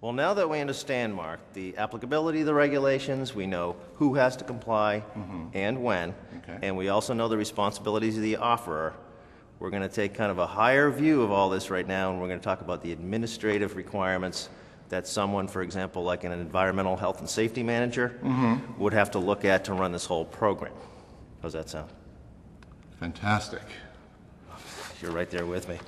Well, now that we understand, Mark, the applicability of the regulations, we know who has to comply and when, and we also know the responsibilities of the offerer, we're going to take kind of a higher view of all this right now, and we're going to talk about the administrative requirements that someone, for example, like an environmental health and safety manager, would have to look at to run this whole program. How's that sound? Fantastic. You're right there with me.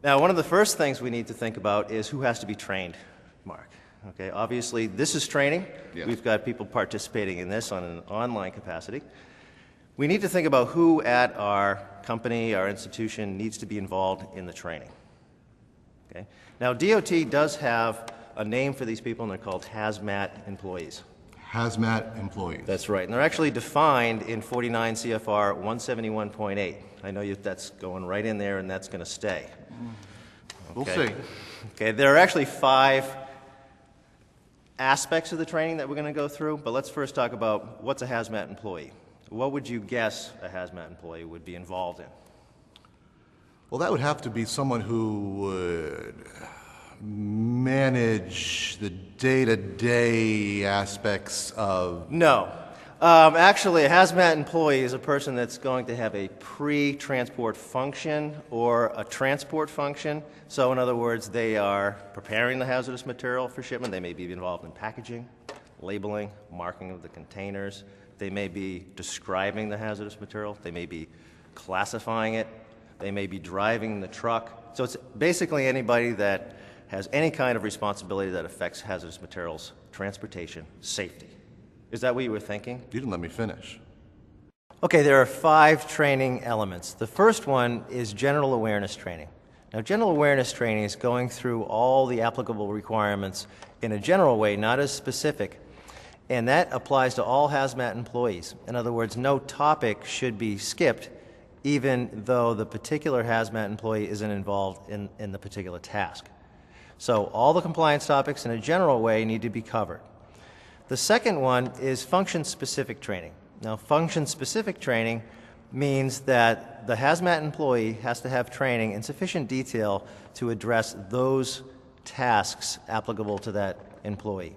Now, one of the first things we need to think about is who has to be trained, Mark. Okay, obviously, this is training. Yes. We've got people participating in this on an online capacity. We need to think about who at our company, our institution, needs to be involved in the training. Okay? Now, DOT does have a name for these people, and they're called hazmat employees. Hazmat employees. That's right, and they're actually defined in 49 CFR 171.8. I know that's going right in there, and that's going to stay. We'll see. Okay, there are actually 5 aspects of the training that we're going to go through, but let's first talk about what's a hazmat employee. What would you guess a hazmat employee would be involved in? Well, that would have to be someone who would manage the day-to-day aspects of... No. Actually, a hazmat employee is a person that's going to have a pre-transport function or a transport function. So, in other words, they are preparing the hazardous material for shipment. They may be involved in packaging, labeling, marking of the containers. They may be describing the hazardous material. They may be classifying it. They may be driving the truck. So it's basically anybody that has any kind of responsibility that affects hazardous materials, transportation, safety. Is that what you were thinking? You didn't let me finish. Okay, there are 5 training elements. The first one is general awareness training. Now, general awareness training is going through all the applicable requirements in a general way, not as specific, and that applies to all hazmat employees. In other words, no topic should be skipped, even though the particular hazmat employee isn't involved in the particular task. So all the compliance topics in a general way need to be covered. The second one is function-specific training. Now, function-specific training means that the hazmat employee has to have training in sufficient detail to address those tasks applicable to that employee.